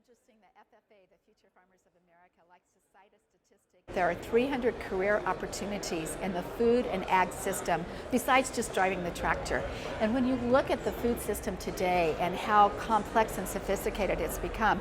interesting that FFA, the Future Farmers of America, likes to cite a statistic. There are 300 career opportunities in the food and ag system besides just driving the tractor. And when you look at the food system today and how complex and sophisticated it's become,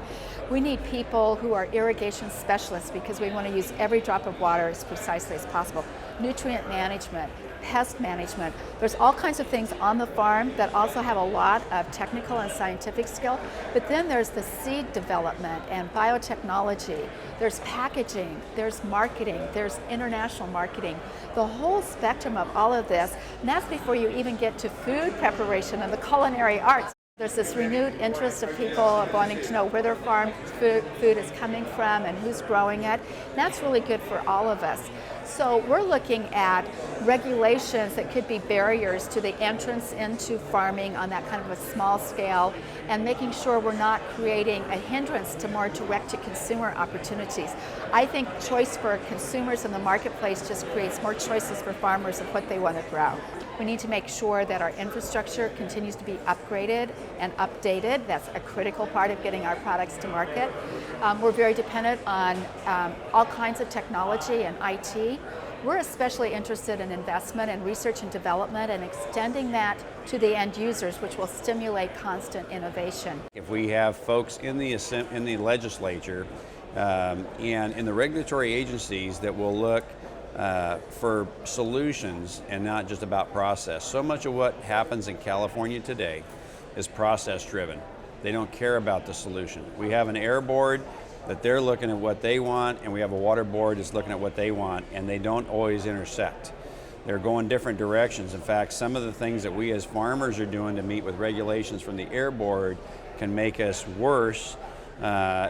we need people who are irrigation specialists because we want to use every drop of water as precisely as possible. Nutrient management, pest management. There's all kinds of things on the farm that also have a lot of technical and scientific skill, but then there's the seed development and biotechnology. There's packaging, there's marketing, there's international marketing. The whole spectrum of all of this, and that's before you even get to food preparation and the culinary arts. There's this renewed interest of people wanting to know where their farm food is coming from and who's growing it. And that's really good for all of us. So we're looking at regulations that could be barriers to the entrance into farming on that kind of a small scale, and making sure we're not creating a hindrance to more direct-to-consumer opportunities. I think choice for consumers in the marketplace just creates more choices for farmers of what they want to grow. We need to make sure that our infrastructure continues to be upgraded and updated. That's a critical part of getting our products to market. We're very dependent on all kinds of technology and IT. We're especially interested in investment and research and development and extending that to the end users, which will stimulate constant innovation. If we have folks in the legislature and in the regulatory agencies that will look for solutions and not just about process. So much of what happens in California today is process driven. They don't care about the solution. We have an air board that they're looking at what they want, and we have a water board that's looking at what they want, and they don't always intersect. They're going different directions. In fact, some of the things that we as farmers are doing to meet with regulations from the air board can make us worse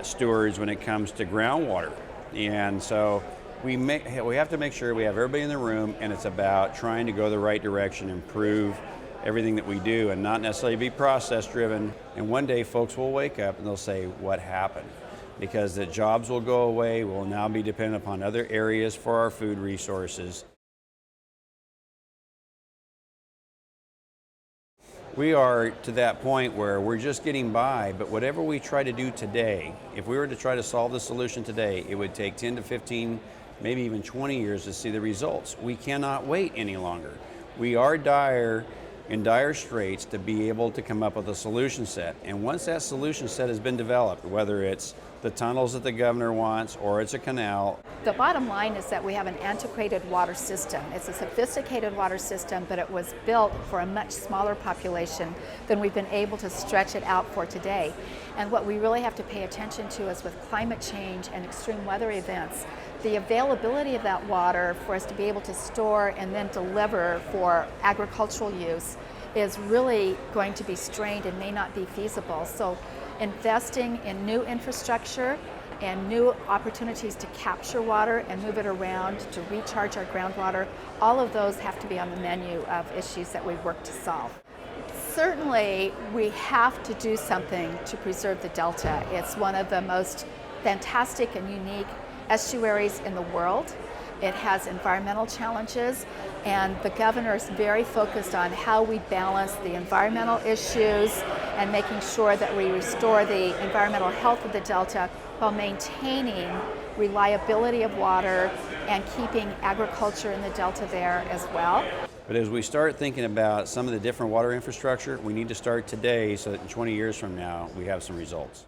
stewards when it comes to groundwater. And so we have to make sure we have everybody in the room, and it's about trying to go the right direction, improve everything that we do, and not necessarily be process driven. And one day folks will wake up and they'll say, what happened? Because the jobs will go away, we'll now be dependent upon other areas for our food resources. We are to that point where we're just getting by, but whatever we try to do today, if we were to try to solve the solution today, it would take 10 to 15, maybe even 20 years to see the results. We cannot wait any longer. We are in dire straits to be able to come up with a solution set. And once that solution set has been developed, whether it's the tunnels that the governor wants or it's a canal. The bottom line is that we have an antiquated water system. It's a sophisticated water system, but it was built for a much smaller population than we've been able to stretch it out for today. And what we really have to pay attention to is with climate change and extreme weather events, the availability of that water for us to be able to store and then deliver for agricultural use is really going to be strained and may not be feasible. So investing in new infrastructure and new opportunities to capture water and move it around to recharge our groundwater, all of those have to be on the menu of issues that we work to solve. Certainly, we have to do something to preserve the Delta. It's one of the most fantastic and unique estuaries in the world. It has environmental challenges, and the governor is very focused on how we balance the environmental issues and making sure that we restore the environmental health of the Delta while maintaining reliability of water and keeping agriculture in the Delta there as well. But as we start thinking about some of the different water infrastructure, we need to start today so that in 20 years from now we have some results.